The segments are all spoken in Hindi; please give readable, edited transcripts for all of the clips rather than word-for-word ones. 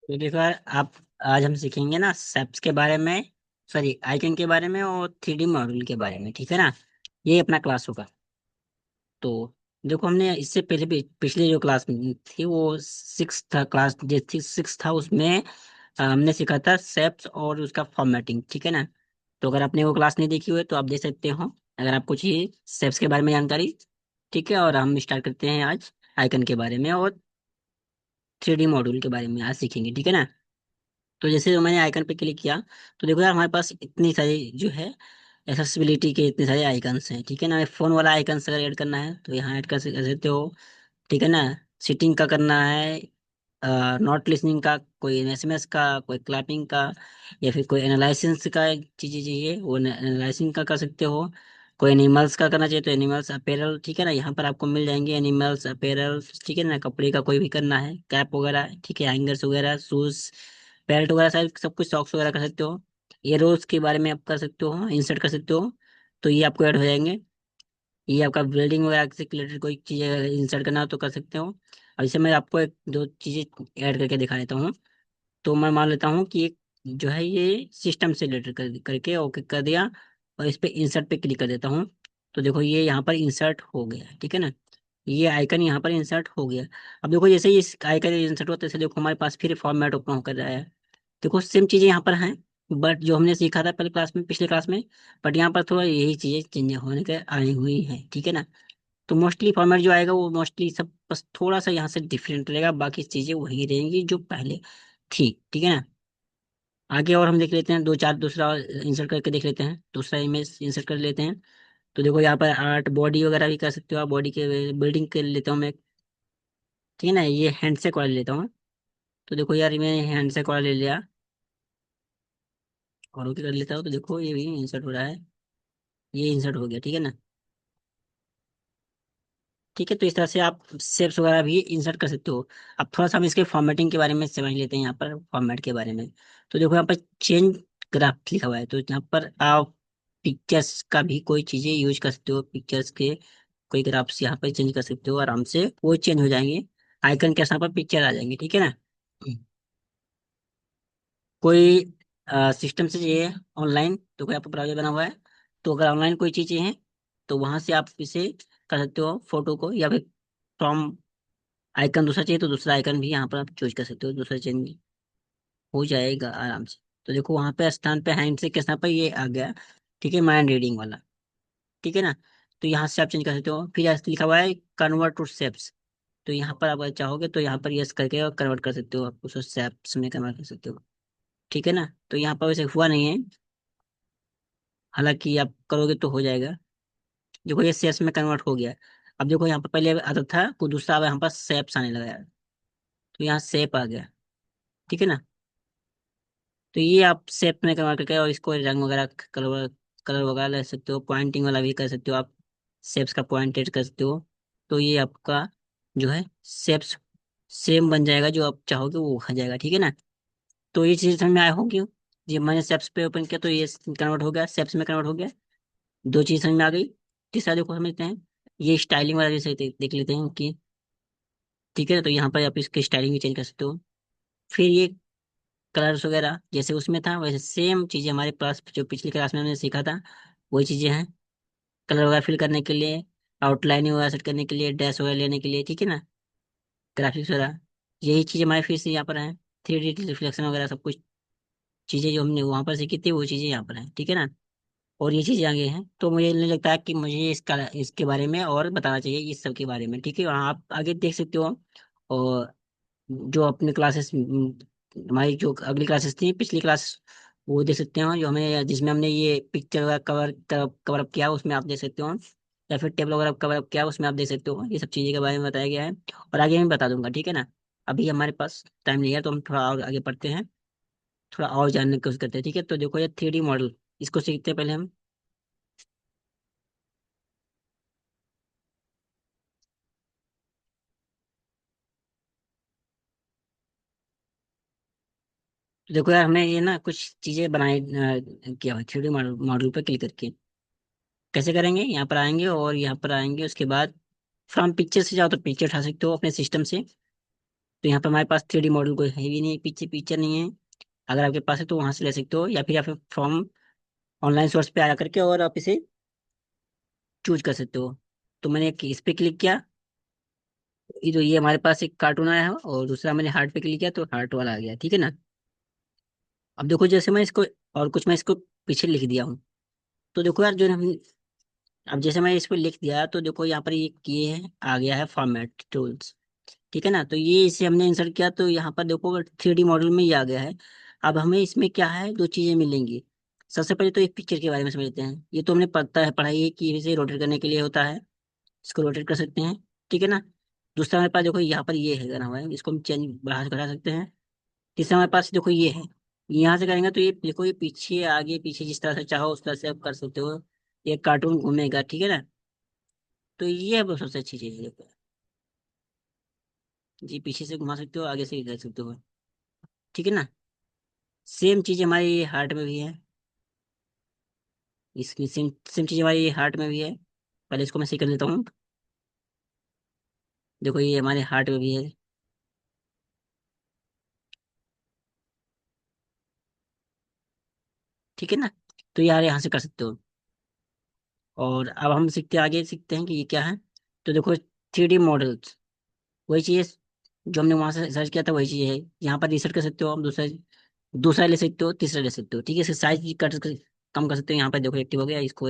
तो देखो यार, आप आज हम सीखेंगे ना सेप्स के बारे में, सॉरी आइकन के बारे में और थ्री डी मॉडल के बारे में, ठीक है ना। ये अपना क्लास होगा। तो देखो, हमने इससे पहले भी पिछले जो क्लास में थी वो सिक्स था, क्लास जो थी सिक्स था उसमें हमने सीखा था सेप्स और उसका फॉर्मेटिंग, ठीक है ना। तो अगर आपने वो क्लास नहीं देखी हुई है तो आप देख सकते हो, अगर आपको चाहिए सेप्स के बारे में जानकारी। ठीक है, और हम स्टार्ट करते हैं आज आइकन के बारे में और थ्री डी मॉड्यूल के बारे में आज सीखेंगे, ठीक है ना। तो जैसे जो मैंने आइकन पे क्लिक किया, तो देखो यार हमारे पास इतनी सारी जो है एक्सेसिबिलिटी के इतने सारे आइकन्स हैं, ठीक है ना। फोन वाला आइकन्स अगर ऐड करना है तो यहाँ ऐड कर सकते हो, ठीक है ना। सीटिंग का करना है, नॉट लिसनिंग का, कोई एसएमएस का, कोई क्लैपिंग का, या फिर कोई एनालिसिस का चीजें चाहिए वो एनालिसिंग का कर सकते हो। कोई एनिमल्स का करना चाहिए तो एनिमल्स अपैरल, ठीक है ना। यहाँ पर आपको मिल जाएंगे एनिमल्स अपैरल, ठीक है ना। कपड़े का कोई भी करना है, कैप वगैरह, ठीक है, हैंगर्स वगैरह, शूज, बेल्ट वगैरह, सारे सब कुछ, सॉक्स वगैरह कर सकते हो। एरोस के बारे में आप कर सकते हो, इंसर्ट कर सकते हो। तो ये आपको ऐड हो जाएंगे। ये आपका बिल्डिंग वगैरह से रिलेटेड कोई चीज़ इंसर्ट करना हो तो कर सकते हो। अब इसे मैं आपको एक दो चीज़ें ऐड करके दिखा देता हूँ। तो मैं मान लेता हूँ कि एक जो है ये सिस्टम से रिलेटेड करके ओके कर दिया, और इस पे इंसर्ट पे क्लिक कर देता हूँ। तो देखो ये यहाँ पर इंसर्ट हो गया, ठीक है ना। ये आइकन यहाँ पर इंसर्ट हो गया। अब देखो जैसे ही इस आइकन इंसर्ट होता है, जैसे देखो हमारे पास फिर फॉर्मेट ओपन होकर रहा है। देखो सेम चीजें यहाँ पर हैं, बट जो हमने सीखा था पहले क्लास में, पिछले क्लास में, बट यहाँ पर थोड़ा यही चीजें चेंज होने के आई हुई हैं, ठीक है ना। तो मोस्टली फॉर्मेट जो आएगा वो मोस्टली सब बस थोड़ा सा यहाँ से डिफरेंट रहेगा, बाकी चीजें वही रहेंगी जो पहले थी, ठीक है ना। आगे और हम देख लेते हैं, दो चार दूसरा इंसर्ट करके देख लेते हैं, दूसरा इमेज इंसर्ट कर लेते हैं। तो देखो यहाँ पर आर्ट बॉडी वगैरह भी कर सकते हो आप, बॉडी के बिल्डिंग के लेता हूँ मैं, ठीक है ना। ये हैंडसेक वाला लेता हूँ। तो देखो यार मैं हैंडसेक वाला ले लिया और ओके कर लेता हूँ। तो देखो ये भी इंसर्ट हो रहा है, ये इंसर्ट हो गया, ठीक है ना। ठीक है, तो इस तरह से आप शेप्स वगैरह भी इंसर्ट कर सकते हो। अब थोड़ा सा हम इसके फॉर्मेटिंग के बारे में समझ लेते हैं, यहाँ पर फॉर्मेट के बारे में। तो देखो यहाँ पर चेंज ग्राफ लिखा हुआ है, तो यहाँ पर आप पिक्चर्स का भी कोई चीजें यूज कर सकते हो, पिक्चर्स के कोई ग्राफ्स यहाँ पर चेंज कर सकते हो आराम से, वो चेंज हो जाएंगे। आइकन के साथ पर पिक्चर आ जाएंगे, ठीक है ना। कोई सिस्टम से चाहिए ऑनलाइन, तो कोई आपका ब्राउजर बना हुआ है, तो अगर ऑनलाइन कोई चीजें हैं तो वहां से आप इसे कर सकते हो फोटो को, या फिर फ्रॉम आइकन दूसरा चाहिए तो दूसरा आइकन भी यहाँ पर आप चूज कर सकते हो, दूसरा चेंज हो जाएगा आराम से। तो देखो वहां पे स्थान पे हैंड से के स्थान पर ये आ गया, ठीक है, माइंड रीडिंग वाला, ठीक है ना। तो यहाँ से आप चेंज कर सकते हो। फिर यहाँ लिखा हुआ है कन्वर्ट टू शेप्स, तो यहाँ पर आप अगर चाहोगे तो यहाँ पर यस करके कन्वर्ट कर सकते हो, आप उसको शेप्स में कन्वर्ट कर सकते हो, ठीक है ना। तो यहाँ पर वैसे हुआ नहीं है, हालांकि आप करोगे तो हो जाएगा। देखो ये शेप्स में कन्वर्ट हो गया। अब देखो यहाँ पर पहले आता था कोई दूसरा, अब यहाँ पर शेप्स आने लगा है, तो यहाँ शेप आ गया, ठीक है ना। तो ये आप शेप में कन्वर्ट करके और इसको रंग वगैरह कलर कलर वगैरह ले सकते हो, पॉइंटिंग वाला भी कर सकते हो आप, शेप्स का पॉइंट ऐड कर सकते हो। तो ये आपका जो है शेप्स सेम बन जाएगा, जो आप चाहोगे वो हो जाएगा, ठीक है ना। तो ये चीज़ समझ में आया होगी। ये मैंने शेप्स पे ओपन किया तो ये कन्वर्ट हो गया, शेप्स में कन्वर्ट हो गया। दो चीज समझ में आ गई। तीसरा देखो समझते हैं, ये स्टाइलिंग वाला जैसे देख लेते हैं कि, ठीक है ना। तो यहाँ पर आप इसकी स्टाइलिंग भी चेंज कर सकते हो। फिर ये कलर्स वगैरह जैसे उसमें था वैसे सेम चीजें हमारे पास जो पिछली क्लास में हमने सीखा था वही चीजें हैं। कलर वगैरह फिल करने के लिए, आउटलाइनिंग वगैरह सेट करने के लिए, डैश वगैरह लेने के लिए, ठीक है ना, ग्राफिक्स वगैरह, यही चीजें हमारे फिर से यहाँ पर हैं। थ्री डी रिफ्लेक्शन वगैरह सब कुछ चीजें जो हमने वहां पर सीखी थी वो चीजें यहाँ पर हैं, ठीक है ना। और ये चीजें आगे हैं, तो मुझे नहीं लगता है कि मुझे इसका इसके बारे में और बताना चाहिए, इस सब के बारे में, ठीक है। आप आगे देख सकते हो। और जो अपने क्लासेस, हमारी जो अगली क्लासेस थी पिछली क्लास, वो देख सकते हो, जो हमें जिसमें हमने ये पिक्चर वगैरह कवर कवर अप किया उसमें आप देख सकते हो, या फिर टेबल वगैरह कवर अप किया उसमें आप देख सकते हो। ये सब चीज़ों के बारे में बताया गया है, और आगे मैं बता दूंगा, ठीक है ना। अभी हमारे पास टाइम नहीं है तो हम थोड़ा और आगे पढ़ते हैं, थोड़ा और जानने की कोशिश करते हैं, ठीक है। तो देखो ये थ्री डी मॉडल, इसको सीखते हैं पहले हम। तो देखो यार हमने ये ना कुछ चीजें बनाई किया हुआ थ्री डी मॉडल, मॉडल पर क्लिक करके कैसे करेंगे, यहाँ पर आएंगे और यहाँ पर आएंगे, उसके बाद फ्रॉम पिक्चर से जाओ तो पिक्चर उठा सकते हो अपने सिस्टम से, तो यहाँ पे हमारे पास 3D मॉडल कोई है भी नहीं, पीछे पिक्चर नहीं है। अगर आपके पास है तो वहां से ले सकते हो, या फिर फ्रॉम ऑनलाइन सोर्स पे आया करके और आप इसे चूज कर सकते हो। तो मैंने इस पे क्लिक किया, ये जो ये हमारे पास एक कार्टून आया है, और दूसरा मैंने हार्ट पे क्लिक किया तो हार्ट वाला आ गया, ठीक है ना। अब देखो जैसे मैं इसको, और कुछ मैं इसको पीछे लिख दिया हूँ। तो देखो यार, जो हम, अब जैसे मैं इस पे लिख दिया तो देखो यहाँ पर ये है, आ गया है फॉर्मेट टूल्स, ठीक है ना। तो ये इसे हमने इंसर्ट किया तो यहाँ पर देखो 3D मॉडल में ये आ गया है। अब हमें इसमें क्या है, दो चीजें मिलेंगी। सबसे पहले तो एक पिक्चर के बारे में समझते हैं। ये तो हमने पता है, पढ़ाई है कि इसे रोटेट करने के लिए होता है, इसको रोटेट कर सकते हैं, ठीक है ना। दूसरा हमारे पास देखो यहाँ पर ये है बना हुआ है, इसको हम चेंज बढ़ा घटा सकते हैं। तीसरा हमारे पास देखो ये है, यहाँ से करेंगे तो ये देखो, ये पीछे आगे पीछे जिस तरह से चाहो उस तरह से आप कर सकते हो। ये कार्टून घूमेगा, ठीक है ना। तो ये अब सबसे अच्छी चीज है देखो, जी पीछे से घुमा सकते हो, आगे से भी कर सकते हो, ठीक है ना। सेम चीज हमारी हार्ट में भी है, इसकी सेम सेम चीज हमारी हार्ट में भी है। पहले इसको मैं सही कर लेता हूँ। देखो ये हमारे हार्ट में भी है, ठीक है ना। तो यार यहाँ से कर सकते हो। और अब हम सीखते आगे सीखते हैं कि ये क्या है। तो देखो 3D मॉडल्स, वही चीज जो हमने वहां से सर्च किया था, वही चीज है। यहाँ पर रिसर्च कर सकते हो, हम दूसरा दूसरा ले सकते हो, तीसरा ले सकते हो, ठीक है। इसका साइज कम कर सकते हो। यहाँ पर देखो एक्टिव हो गया, इसको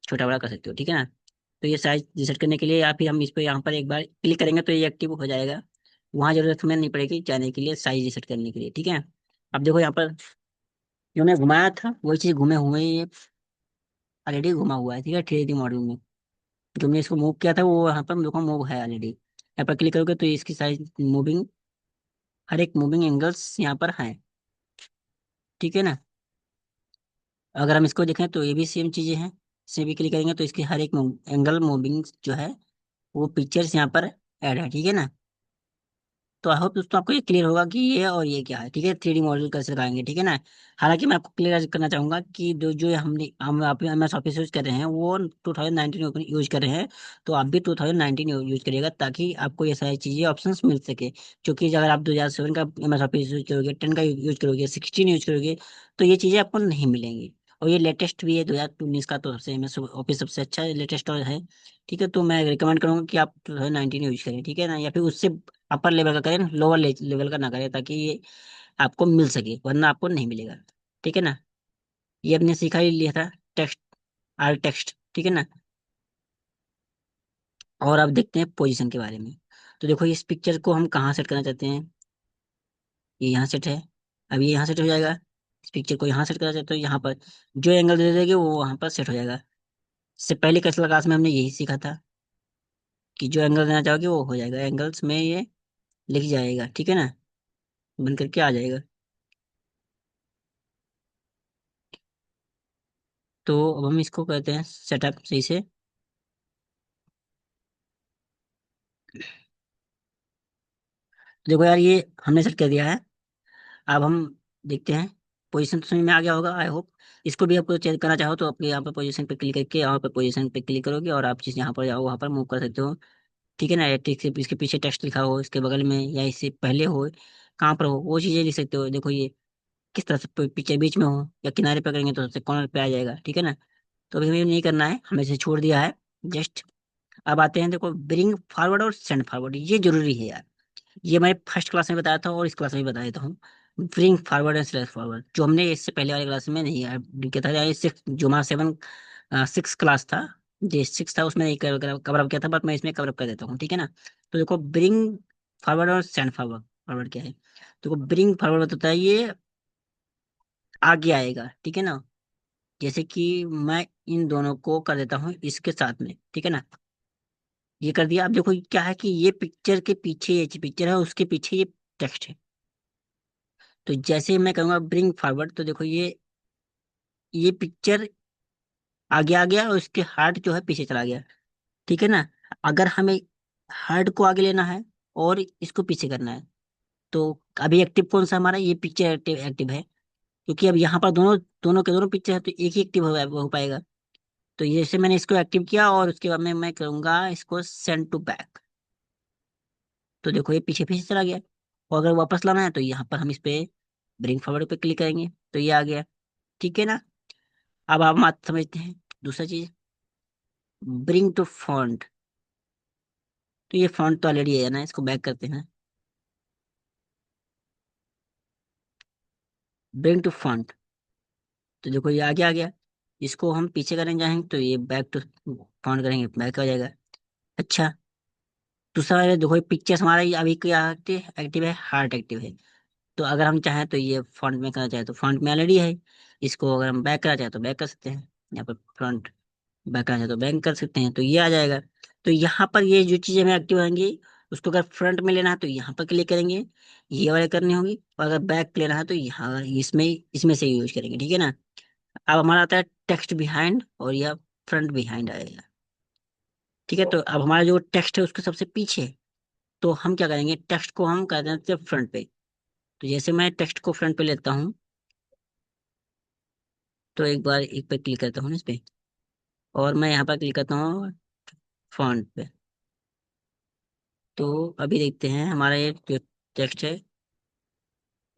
छोटा बड़ा कर सकते हो, ठीक है ना। तो ये साइज रिसेट करने के लिए, या फिर हम इस पर यहाँ पर एक बार क्लिक करेंगे तो ये एक्टिव हो जाएगा। वहां जरूरत हमें नहीं पड़ेगी जाने के लिए साइज रिसेट करने के लिए, ठीक है। अब देखो यहाँ पर जो मैं घुमाया था वही चीज घूमे हुए ही ऑलरेडी घुमा हुआ है, ठीक है, 3D मॉडल में। जो मैं इसको मूव किया था वो यहाँ पर देखो मूव है ऑलरेडी। यहाँ पर क्लिक करोगे तो इसकी साइज मूविंग, हर एक मूविंग एंगल्स यहाँ पर हैं, ठीक है ना। अगर हम इसको देखें तो ये भी सेम चीजें हैं। इसे भी क्लिक करेंगे तो इसकी हर एक एंगल मूविंग जो है वो पिक्चर्स यहाँ पर ऐड है, ठीक है ना। तो आई होप दोस्तों आपको ये क्लियर होगा कि ये और ये क्या है, ठीक है, 3D मॉडल कैसे लगाएंगे, ठीक है ना। हालांकि मैं आपको क्लियर करना चाहूंगा कि जो जो हम आप एमएस ऑफिस यूज कर रहे हैं वो 2019 यूज कर रहे हैं। तो आप भी 2019 यूज करिएगा, ताकि आपको ये सारी चीजें ऑप्शंस मिल सके। क्योंकि अगर आप 2007 का एमएस ऑफिस यूज करोगे, 10 का यूज करोगे, 16 यूज करोगे, तो ये चीजें आपको नहीं मिलेंगी। और ये लेटेस्ट भी है 2019 का, तो सबसे एमएस ऑफिस सबसे अच्छा लेटेस्ट है, ठीक है। तो मैं रिकमेंड करूंगा कि आप 2019 यूज करें, ठीक है ना, या फिर उससे अपर लेवल का करें, लोअर लेवल का ना करें, ताकि ये आपको मिल सके, वरना आपको नहीं मिलेगा, ठीक है ना। ये हमने सीखा ही लिया था, टेक्स्ट, आर टेक्स्ट, ठीक है ना। और अब देखते हैं पोजीशन के बारे में। तो देखो इस पिक्चर को हम कहाँ सेट करना चाहते हैं, ये यहाँ सेट है। अब ये यहाँ सेट हो जाएगा। इस पिक्चर को यहाँ सेट करना चाहते हो, यहाँ पर जो एंगल दे देंगे वो वहाँ पर सेट हो जाएगा। इससे पहले कक्षा क्लास में हमने यही सीखा था कि जो एंगल देना चाहोगे वो हो जाएगा, एंगल्स में ये लिख जाएगा, ठीक है ना, बन करके आ जाएगा। तो अब हम इसको कहते हैं सेटअप सही से। देखो यार ये हमने सेट कर दिया है। अब हम देखते हैं, पोजीशन तो समझ में आ गया होगा आई होप। इसको भी आपको चेंज करना चाहो तो आपके यहाँ पर पोजीशन पे क्लिक करके यहाँ पर पोजीशन पे क्लिक करोगे, और आप जिस यहाँ पर जाओ वहाँ पर मूव कर सकते हो, ठीक है ना। या ठीक से इसके पीछे टेक्स्ट लिखा हो, इसके बगल में या इससे पहले हो, कहाँ पर हो वो चीज़ें लिख सकते हो। देखो ये किस तरह से पीछे बीच में हो या किनारे पे करेंगे तो सबसे कॉर्नर पे आ जाएगा, ठीक है ना। तो अभी हमें नहीं करना है, हमें इसे छोड़ दिया है जस्ट। अब आते हैं, देखो ब्रिंग फॉरवर्ड और सेंड फॉरवर्ड, ये जरूरी है यार। ये मैं फर्स्ट क्लास में बताया था और इस क्लास में भी बता देता हूँ। Bring forward and slash forward जो हमने इससे पहले वाली क्लास में नहीं किया था, या सिक्स जो हमारा 6 क्लास था, जो 6 था उसमें नहीं कवर अप किया था, बट मैं इसमें कवर अप कर देता हूँ, ठीक है ना। तो देखो ब्रिंग फॉरवर्ड और सेंड फॉरवर्ड, फॉरवर्ड क्या है। देखो ब्रिंग फॉरवर्ड होता है ये आगे आएगा, ठीक है ना। जैसे कि मैं इन दोनों को कर देता हूँ इसके साथ में, ठीक है ना। ये कर दिया। अब देखो क्या है कि ये पिक्चर के पीछे, ये पिक्चर है उसके पीछे ये टेक्स्ट है। तो जैसे मैं कहूंगा ब्रिंग फॉरवर्ड, तो देखो ये पिक्चर आगे आ गया और उसके हार्ट जो है पीछे चला गया, ठीक है ना। अगर हमें हार्ट को आगे लेना है और इसको पीछे करना है, तो अभी एक्टिव कौन सा हमारा, ये पिक्चर एक्टिव एक्टिव है। क्योंकि अब यहाँ पर दोनों दोनों के दोनों पिक्चर है तो एक ही एक्टिव हो पाएगा। तो ये जैसे मैंने इसको एक्टिव किया और उसके बाद में मैं करूंगा इसको सेंड टू बैक, तो देखो ये पीछे पीछे चला गया। और अगर वापस लाना है तो यहाँ पर हम इस पे ब्रिंग फॉरवर्ड पे क्लिक करेंगे तो ये आ गया। ठीक है ना। अब आप बात समझते हैं दूसरा चीज, ब्रिंग टू फॉन्ट। तो ये फॉन्ट तो ऑलरेडी है ना, इसको बैक करते हैं। ब्रिंग टू फॉन्ट, तो देखो ये आगे आ गया। इसको हम पीछे करने जाएंगे तो ये बैक टू फॉन्ट करेंगे, बैक आ जाएगा। अच्छा, दूसरा वाला देखो, पिक्चर्स हमारा ये अभी क्या एक्टिव है, हार्ट एक्टिव है। तो अगर हम चाहें तो ये फ्रंट में करना चाहे तो फ्रंट में ऑलरेडी है। इसको अगर हम बैक करना चाहे तो बैक कर सकते हैं। यहाँ पर फ्रंट बैक करना चाहे तो बैक कर सकते हैं, तो ये आ जाएगा। तो यहाँ पर ये जो चीजें हमें एक्टिव होंगी, उसको अगर फ्रंट में लेना है तो यहाँ पर क्लिक करेंगे, ये वाले करनी होगी। और अगर बैक लेना है तो यहाँ इसमें इसमें से यूज करेंगे। ठीक है ना। अब हमारा आता है टेक्स्ट बिहाइंड, और यह फ्रंट बिहाइंड आएगा। ठीक है, तो अब हमारा जो टेक्स्ट है उसके सबसे पीछे, तो हम क्या करेंगे, टेक्स्ट को हम कर देते हैं फ्रंट पे। तो जैसे मैं टेक्स्ट को फ्रंट पे लेता हूँ, तो एक बार एक पे क्लिक करता हूँ इस पे, और मैं यहाँ पर क्लिक करता हूँ फॉन्ट पे। तो अभी देखते हैं हमारा ये जो टेक्स्ट है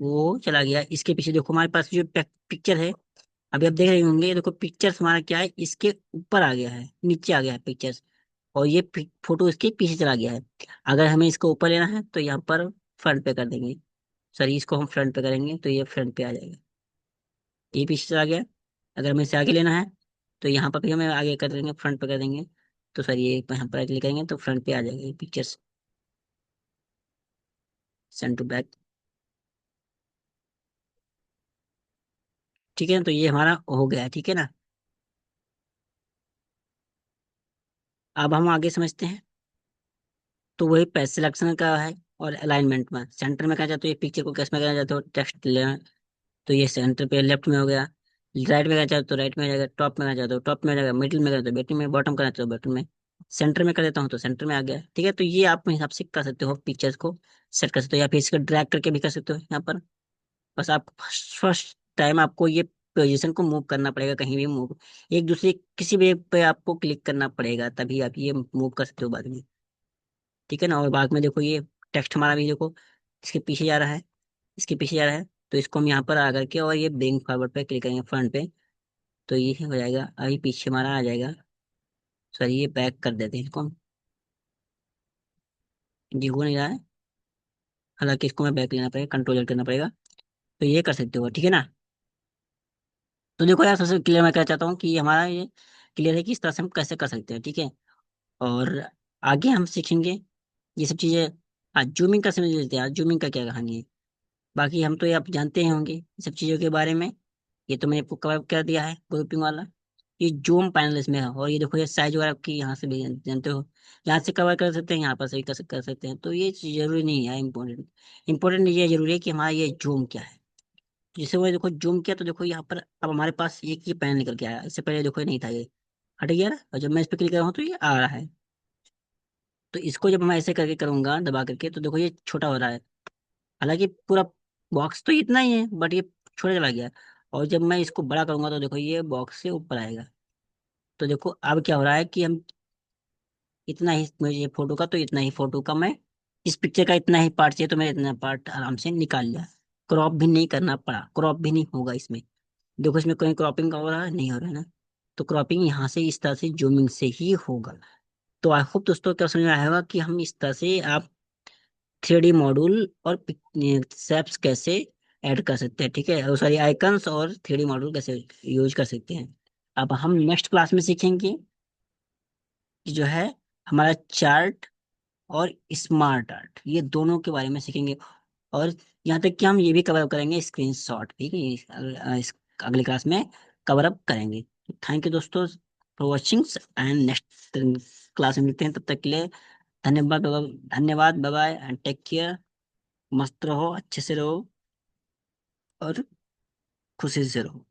वो चला गया। इसके पीछे देखो हमारे पास जो पिक्चर है, अभी आप देख रहे होंगे, ये देखो पिक्चर्स हमारा क्या है, इसके ऊपर आ गया है, नीचे आ गया है पिक्चर्स। और ये फोटो इसके पीछे चला गया है। अगर हमें इसको ऊपर लेना है तो यहाँ पर फ्रंट पे कर देंगे। सॉरी, इसको हम फ्रंट पे करेंगे तो ये फ्रंट पे आ जाएगा। ये पीछे चला गया। अगर हमें इसे आगे लेना है तो यहाँ पर भी हमें आगे कर देंगे, फ्रंट पे कर देंगे। तो सर ये यहाँ पर क्लिक करेंगे तो फ्रंट पे आ जाएगा ये पिक्चर्स, सेंड टू बैक। ठीक है, तो ये हमारा हो गया। ठीक है ना। अब हम आगे समझते हैं। तो वही पैसे सिलेक्शन का है, और अलाइनमेंट में सेंटर में करना चाहते हो, ये पिक्चर को कैसे में करना चाहते हो, टेक्स्ट लेना, तो ये सेंटर पे लेफ्ट में हो गया। राइट में करना चाहते हो तो राइट में हो जाएगा, टॉप में करना चाहते हो टॉप में हो जाएगा, मिडिल में करना चाहते हो मिडिल में, बॉटम करना चाहते हो बॉटम में। सेंटर में कर देता हूँ तो सेंटर में आ गया। ठीक है, तो ये आप अपने हिसाब से कर सकते हो, पिक्चर्स को सेट कर सकते हो, या फिर इसको ड्रैग करके भी कर सकते हो यहाँ पर। बस आप फर्स्ट टाइम आपको ये पोजीशन को मूव करना पड़ेगा, कहीं भी मूव, एक दूसरे किसी भी पे आपको क्लिक करना पड़ेगा, तभी आप ये मूव कर सकते हो बाद में। ठीक है ना। और बाद में देखो ये टेक्स्ट हमारा भी देखो इसके पीछे जा रहा है, इसके पीछे जा रहा है। तो इसको हम यहाँ पर आकर के और ये ब्रिंग फॉरवर्ड पे क्लिक करेंगे फ्रंट पे, तो ये हो जाएगा, अभी पीछे हमारा आ जाएगा। सॉरी, ये बैक कर देते हैं इसको हम। ये हो नहीं रहा है, हालांकि इसको मैं बैक लेना पड़ेगा, कंट्रोल करना पड़ेगा। तो ये कर सकते हो। ठीक है ना। तो देखो यार, सबसे क्लियर मैं कहना चाहता हूँ कि हमारा ये क्लियर है कि इस तरह से हम कैसे कर सकते हैं। ठीक है। और आगे हम सीखेंगे ये सब चीजें। आज जूमिंग का समझ लेते हैं, आज जूमिंग का क्या कहानी है। बाकी हम तो ये आप जानते ही होंगे इन सब चीजों के बारे में। ये तो मैंने आपको कवर कर दिया है ग्रुपिंग वाला। ये जूम पैनल इसमें है, और ये देखो ये साइज वगैरह आपकी यहाँ से भी जानते हो, यहाँ से कवर कर सकते हैं, यहाँ पर से भी कर सकते हैं। तो ये चीज़ जरूरी नहीं है इम्पोर्टेंट। इम्पोर्टेंट ये जरूरी है कि हमारा ये जूम क्या है। जैसे वो देखो जूम किया तो देखो यहाँ पर अब हमारे पास एक ही पैनल निकल के आया, इससे पहले देखो ये नहीं था, ये हट गया ना, और जब मैं इस पर क्लिक कर रहा हूँ तो ये आ रहा है। तो इसको जब मैं ऐसे करके करूंगा दबा करके तो देखो ये छोटा हो रहा है। हालांकि पूरा बॉक्स तो इतना ही है, बट ये छोटा चला गया। और जब मैं इसको बड़ा करूंगा तो देखो ये बॉक्स से ऊपर आएगा। तो देखो अब क्या हो रहा है कि हम इतना ही मुझे फोटो का, तो इतना ही फोटो का मैं, इस पिक्चर का इतना ही पार्ट चाहिए तो मैं इतना पार्ट आराम से निकाल लिया। क्रॉप भी नहीं करना पड़ा, क्रॉप भी नहीं होगा इसमें। देखो इसमें कोई क्रॉपिंग का हो रहा है, नहीं हो रहा है ना। तो क्रॉपिंग यहाँ से इस तरह से जूमिंग से ही होगा। तो आई होप दोस्तों क्या समझ में आया होगा कि हम इस तरह से आप 3D मॉड्यूल और सेप्स कैसे ऐड कर सकते हैं। ठीक है, सॉरी आइकन्स और 3D मॉड्यूल कैसे यूज कर सकते हैं। अब हम नेक्स्ट क्लास में सीखेंगे कि जो है हमारा चार्ट और स्मार्ट आर्ट, ये दोनों के बारे में सीखेंगे। और यहाँ तक कि हम ये भी कवर अप करेंगे स्क्रीनशॉट भी, कि इस अगली क्लास में कवर अप करेंगे। थैंक यू दोस्तों for watching, and next class में मिलते हैं, तब तक के लिए धन्यवाद। धन्यवाद, bye bye and take care. मस्त रहो, अच्छे से रहो, और खुशी से रहो।